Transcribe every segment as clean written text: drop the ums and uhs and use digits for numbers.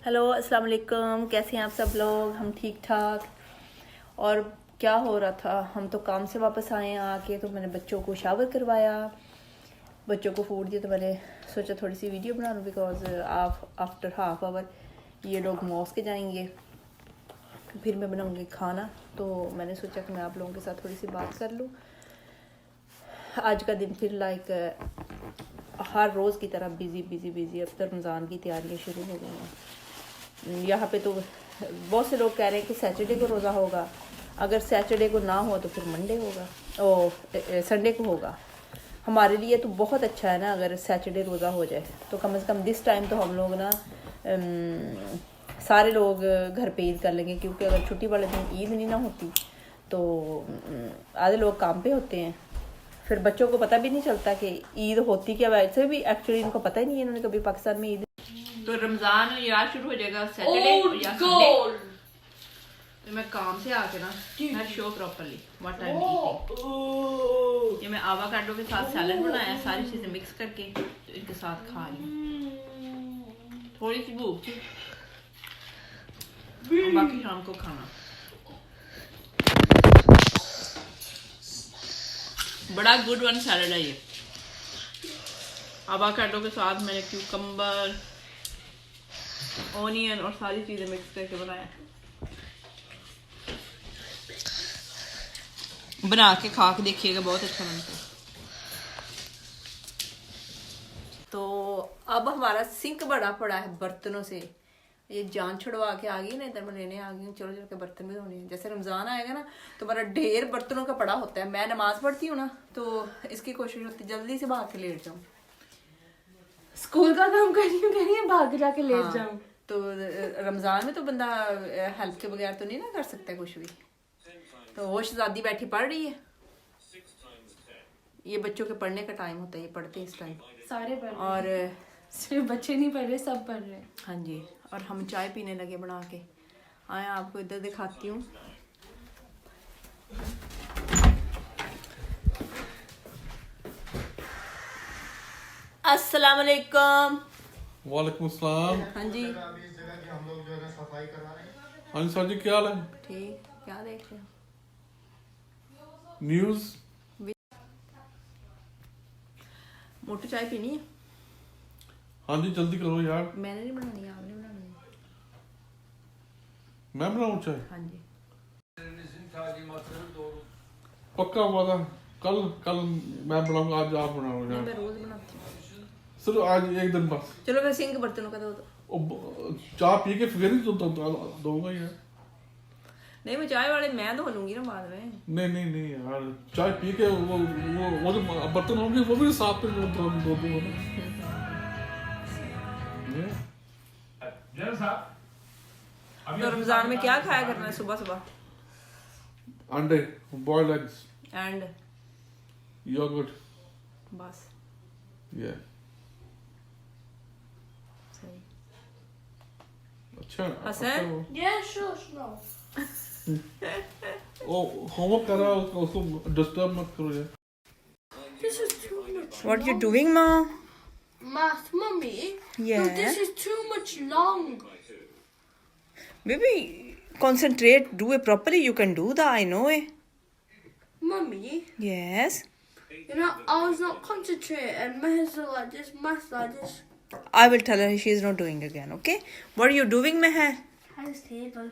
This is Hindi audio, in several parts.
हेलो अस्सलाम वालेकुम, कैसे हैं आप सब लोग। हम ठीक ठाक। और क्या हो रहा था, हम तो काम से वापस आए हैं। आके तो मैंने बच्चों को शावर करवाया, बच्चों को फूड दिया। तो मैंने सोचा थोड़ी सी वीडियो बना लूँ बिकॉज आफ्टर हाफ आवर ये लोग मॉस्क जाएंगे, फिर मैं बनाऊँगी खाना। तो मैंने सोचा कि मैं आप लोगों के साथ थोड़ी सी बात कर लूँ। आज का दिन फिर हर रोज़ की तरह बिज़ी। अब तो रमज़ान की तैयारियाँ शुरू हो गई हैं। यहाँ पे तो बहुत से लोग कह रहे हैं कि सैटरडे को रोज़ा होगा। अगर सैटरडे को ना हो तो फिर मंडे होगा, संडे को होगा। हमारे लिए तो बहुत अच्छा है ना अगर सैटरडे रोज़ा हो जाए। तो कम से कम दिस टाइम तो हम लोग ना सारे लोग घर पे ईद कर लेंगे, क्योंकि अगर छुट्टी वाले दिन ईद नहीं ना होती तो आधे लोग काम पे होते हैं। फिर बच्चों को पता भी नहीं चलता कि ईद होती क्या। वैसे भी एक्चुअली इनको पता ही नहीं है, इन्होंने कभी पाकिस्तान में ईद। तो रमज़ान या शुरू हो जाएगा सैटरडे या संडे। तो मैं काम से आके ना मैं show properly what I am eating. ये मैं आवाकाडो के साथ सैलेड बनाया, सारी चीज़ें मिक्स करके तो इनके साथ खा रही हूँ। थोड़ी सी भूख थी, बाकी शाम को खाना। बड़ा गुड वन सैलेड है ये। आवाकाडो के साथ मैंने क्यूकम्बर, ऑनियन और सारी चीज़ें मिक्स करके बनाया। बना के खा के देखिएगा, बहुत अच्छा बनता है। तो अब हमारा सिंक बड़ा पड़ा है बर्तनों से। ये जान छुड़वा के आ गई ना, इधर मैं लेने आ गई हूँ। चलो चल के बर्तन भी धोने हैं। जैसे रमज़ान आएगा ना तो बड़ा ढेर बर्तनों का पड़ा होता है। मैं नमाज पढ़ती हूँ ना तो इसकी कोशिश होती है जल्दी से भाग के लेट जाऊँ। स्कूल का काम कर रही है भाग जाके लेट जाऊं। तो रमज़ान में तो बंदा हेल्प के बगैर तो नहीं ना कर सकता कुछ भी। तो वो शहजादी बैठी पढ़ रही है। ये बच्चों के पढ़ने का टाइम होता है, ये पढ़ते हैं इस टाइम सारे पढ़ रहे और हैं। सिर्फ बच्चे नहीं पढ़ रहे, सब पढ़ रहे हैं। हाँ जी। और हम चाय पीने लगे बना के। आए आपको इधर दिखाती हूँ। अस्सलाम वालेकुम। वालेकुम अस्सलाम। हाँ जी हम लोग जो है सफाई करवा रहे हैं। हाँ जी सर जी, क्या हाल है? ठीक। क्या देख रहे हो? न्यूज़। मोटू चाय पीनी है? हाँ जी जल्दी करो यार। मैंने नहीं बनानी, आपने बनानी है। मैं बनाऊँ चाय? हाँ जी। पक्का हुआ था। कल कल मैं बनाऊंगा, आज आप बनाओ नहीं, यार। मैं रोज बनाती हूँ। सिर्फ आज एक दिन बस। चलो मैं सिंक बर्तनों का दो। चाय पी के फिर ही तो दूंगा यार। नहीं, मैं चाय वाले मैं धो लूंगी ना बाद में। नहीं यार, चाय पी के वो जो बर्तन होंगे वो भी साथ में दो दूंगा ना। तो रमजान में क्या खाया करना है सुबह सुबह? अंडे, बॉइल्ड एग्स एंड योगर्ट। बस ये सही। अच्छा हसन? Yeah, sure, no. ओ होमवर्क कर रहा है, उसको डिस्टर्ब मत करो यार। This is too much. What you doing, ma? Math, mummy. Yeah. No, this is too much long. Baby, concentrate. Do it properly. You can do that. I know it. Mummy, Yes. you know, I was not concentrating. Maths are like this, maths like this. I will tell her she is not doing again. Okay. What are you doing, Meher? Times table.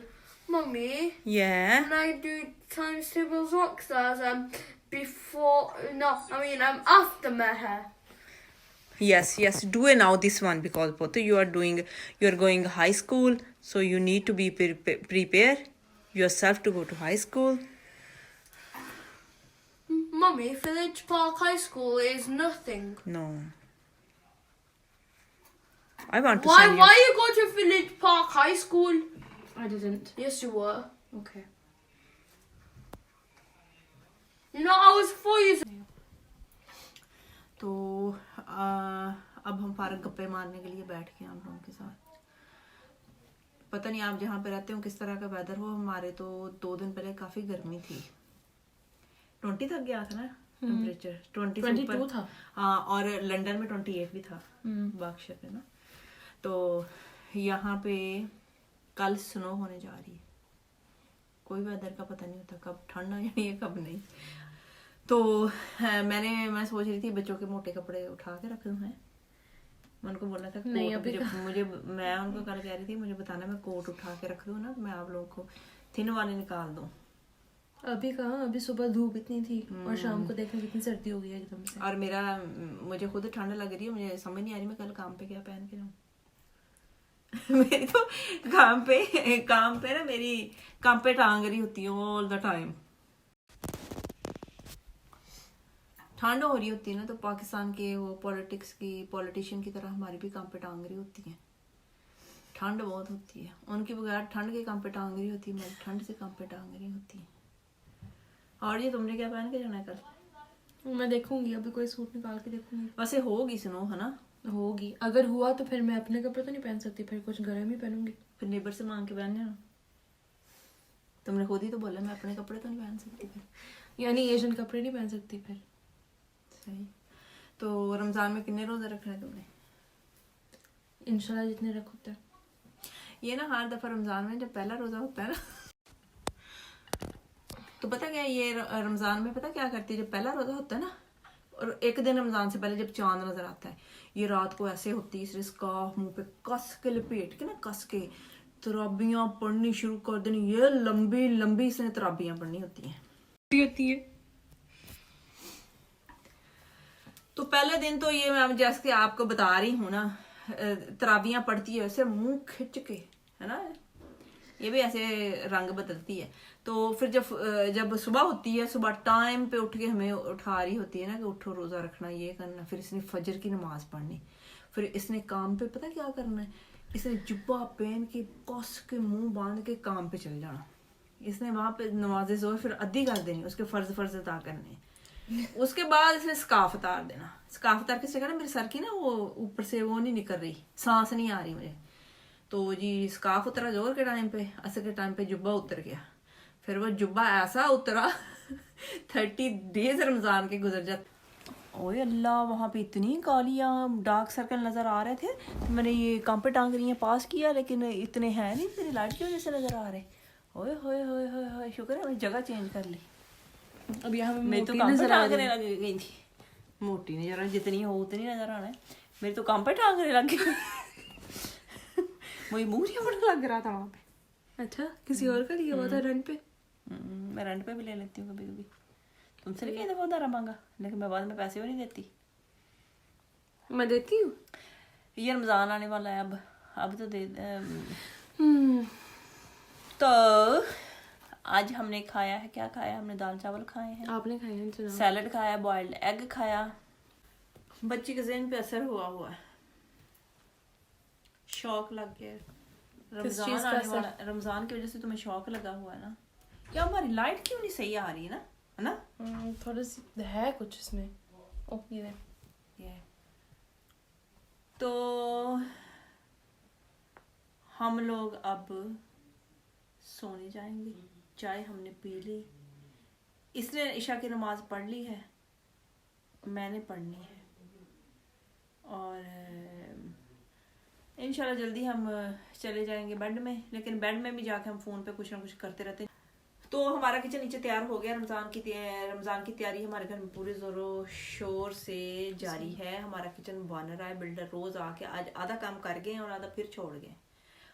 Mummy, Yeah. when I do times tables rockstars, before, no, I mean, after Meher. Yes. Do it now. This one because both you are going high school, so you need to be prepare yourself to go to high school. Mummy, Village Park High School is nothing. No. I want to Why send you. you go to Village Park High School? I didn't. Yes, you were. Okay. You know, I was 4 years. तो अब हम पार्क गप्पे मारने के लिए बैठ गए आप लोगों के साथ। पता नहीं आप जहाँ पे रहते हो किस तरह का वेदर हो। हमारे तो 2 दिन पहले काफ़ी गर्मी थी। 20 तक गया था ना टेम्परेचर। 22 था। हाँ, और लंदन में 28 भी था बादशाह पे ना। तो यहाँ पे कल स्नो होने जा रही है। कोई वेदर का पता नहीं होता, कब ठंड हो जानी है कब नहीं। तो मैं सोच रही थी बच्चों के मोटे कपड़े उठा के रख दूँ। मैं उनको बोला था नहीं, कोट, मुझे मैं उनको कल कह रही थी मुझे बताना, मैं कोट उठा के रख दूँ ना, मैं आप लोगों को थिन वाले निकाल दूँ। अभी कहाँ, अभी सुबह धूप इतनी थी और शाम को देखने कितनी सर्दी हो गई है एकदम से। और मुझे खुद ठंड लग रही है, मुझे समझ नहीं आ रही मैं कल काम पे क्या पहन के जाऊँ। मेरी तो काम पे ना मेरी काम पे टांग रही होती है ऑल द टाइम। ठंड हो रही होती है ना, तो पाकिस्तान के वो पॉलिटिशियन की तरह हमारी भी काम पे टांग रही होती है। ठंड बहुत होती है, उनकी बगैर ठंड के काम पे टांग रही होती है, हमारी ठंड से काम पे टांग रही होती है। और ये तुमने क्या पहन के जाना है कल? मैं देखूंगी, अभी कोई सूट निकाल के देखूंगी। वैसे होगी स्नो, है ना? होगी, अगर हुआ तो फिर मैं अपने कपड़े तो नहीं पहन सकती, फिर कुछ गर्म ही पहनूंगी। फिर नेबर से मांग के पहन जाना। तुमने खुद ही तो बोला मैं अपने कपड़े तो नहीं पहन सकती फिर। यानी एशियन कपड़े नहीं पहन सकती फिर। सही। तो रमजान में कितने रोजे रखने तुमने? इंशाल्लाह जितने रख होता है। ये ना हर दफा रमजान में जब पहला रोजा होता है ना, तो पता क्या ये रमजान में पता क्या करती है, जब पहला रोजा होता है ना, और एक दिन रमजान से पहले जब चांद नजर आता है, ये रात को ऐसे होती है, इसने स्कार्फ मुंह पे कस के लपेट के ना, कस के तराबियां पढ़नी शुरू कर देनी। ये लंबी लंबी इसने तराबियां पढ़नी होती है। तो पहले दिन तो ये मैं जैसे आपको बता रही हूँ ना, तराबियां पढ़ती है वैसे मुंह खिंच के, है ना, ये भी ऐसे रंग बदलती है। तो फिर जब सुबह होती है, सुबह टाइम पे उठ के हमें उठा रही होती है ना कि उठो रोजा रखना, ये करना। फिर इसने फजर की नमाज पढ़नी, फिर इसने काम पे पता क्या करना है, इसने जुब्बा पहन के कस के मुंह बांध के काम पे चल जाना। इसने वहां पे नमाज़े जोर फिर अद्दी कर देनी, उसके फर्ज अदा करने। उसके बाद इसने स्काफ उतार देना। स्काफ उतार के कहना मेरे सर की ना वो ऊपर से वो नहीं निकल रही, सांस नहीं आ रही मुझे। तो जी स्काफ उतरा जोर के टाइम पे, असर के टाइम पे जुब्बा उतर गया। फिर वो जुब्बा ऐसा उतरा 30 डेज रमजान के गुजर जाते। ओए अल्लाह, वहाँ पे इतनी कालियाँ डार्क सर्कल नजर आ रहे थे। तो मैंने ये काम पे टांग रही है पास किया, लेकिन इतने हैं नहीं, तेरी लाइट की वजह से नजर आ रहे। ओए होए होए होए होए, शुक्र है मैं जगह चेंज कर ली। अब यहाँ मेरी तो काम पे टांगने लग गई थी। मोटी नजर आ, जितनी हो उतनी नजर आना है। मेरी तो काम पे टांगने लग गई। मुझे मुंह नहीं बड़ा लग रहा था वहाँ पे। अच्छा, किसी और का लिया हुआ था रेंट पे? मैं रेंट पे भी ले लेती हूँ कभी कभी। तुमसे नहीं कहते बहुत उधारा मांगा, लेकिन मैं बाद में पैसे भी नहीं देती। मैं देती हूँ। ये रमजान आने वाला है, अब तो दे। तो आज हमने खाया है, क्या खाया हमने? दाल चावल खाए हैं, आपने खाया है? सैलड खाया, बॉइल्ड एग खाया। बच्ची के ज़हन पे असर हुआ है, शौक लग गया। रमजान आने वाला, रमजान की वजह से तुम्हें शौक लगा हुआ है ना। क्या हमारी लाइट क्यों नहीं सही आ रही है ना, है ना? थोड़ा सी है कुछ इसमें। ओह ये तो हम लोग अब सोने जाएंगे। चाय हमने पी ली, इसने इशा की नमाज पढ़ ली है, मैंने पढ़नी है। और इंशाल्लाह जल्दी हम चले जाएंगे बेड में। लेकिन बेड में भी जाके हम फ़ोन पे कुछ ना कुछ करते रहते हैं। तो हमारा किचन नीचे तैयार हो गया। रमज़ान की तैयारी हमारे घर में पूरे ज़ोरों शोर से जारी है। हमारा किचन बन रहा है। बिल्डर रोज़ आके आज आधा काम कर गए और आधा फिर छोड़ गए।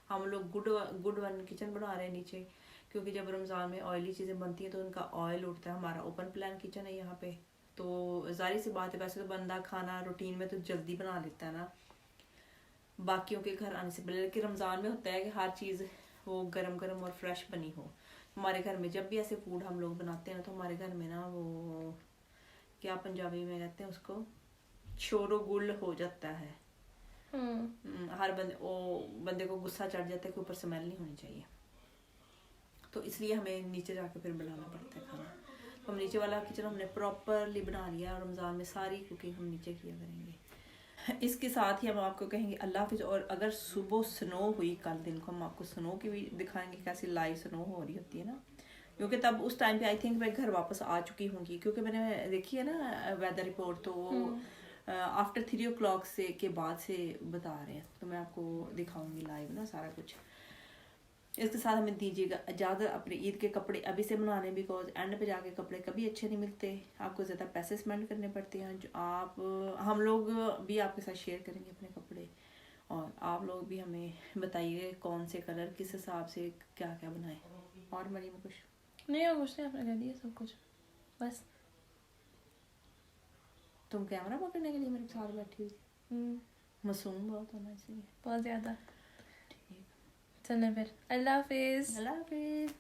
हम लोग गुड वन किचन बना रहे हैं नीचे, क्योंकि जब रमज़ान में ऑयली चीज़ें बनती हैं तो उनका ऑयल उठता है। हमारा ओपन प्लान किचन है यहाँ पे, तो जाहिर सी बात है, वैसे तो बंदा खाना रूटीन में तो जल्दी बना लेता है ना बाकियों के घर आने से पहले। लेकिन रमज़ान में होता है कि हर चीज़ वो गरम गरम और फ्रेश बनी हो। हमारे घर में जब भी ऐसे फूड हम लोग बनाते हैं ना, तो हमारे घर में ना वो क्या पंजाबी में कहते हैं उसको, शोरो गुल हो जाता है। हर बंदे को गुस्सा चढ़ जाता है कि ऊपर स्मेल नहीं होनी चाहिए, तो इसलिए हमें नीचे जाके फिर बनाना पड़ता है खाना। तो हम नीचे वाला किचन हमने प्रॉपरली बना लिया और रमज़ान में सारी कुकिंग हम नीचे किया करेंगे। इसके साथ ही हम आपको कहेंगे अल्लाह हाफिज़। और अगर सुबह स्नो हुई कल दिन को, हम आपको स्नो की भी दिखाएंगे, कैसी लाइव स्नो हो रही होती है ना, क्योंकि तब उस टाइम पे आई थिंक मैं घर वापस आ चुकी होंगी, क्योंकि मैंने देखी है ना वेदर रिपोर्ट, तो आफ्टर 3 o'clock से के बाद से बता रहे हैं, तो मैं आपको दिखाऊंगी लाइव ना सारा कुछ। इसके साथ हमें दीजिएगा इजाज़त अपने ईद के कपड़े अभी से बनाने, बिकॉज एंड पे जाके कपड़े कभी अच्छे नहीं मिलते, आपको ज़्यादा पैसे स्पेंड करने पड़ते हैं। जो हम लोग भी आपके साथ शेयर करेंगे अपने कपड़े, और आप लोग भी हमें बताइए कौन से कलर किस हिसाब से क्या क्या बनाए। और मरी में कुछ नहीं और कुछ नहीं, आपने कह दिया सब कुछ बस। तुम कैमरा पकड़ने के लिए मेरे साथ बैठी हुई थी, मासूम बहुत होना इसलिए। बहुत ज़्यादा। ठीक, चलें फिर, अल्लाह हाफिज़। अल्लाह हाफिज़।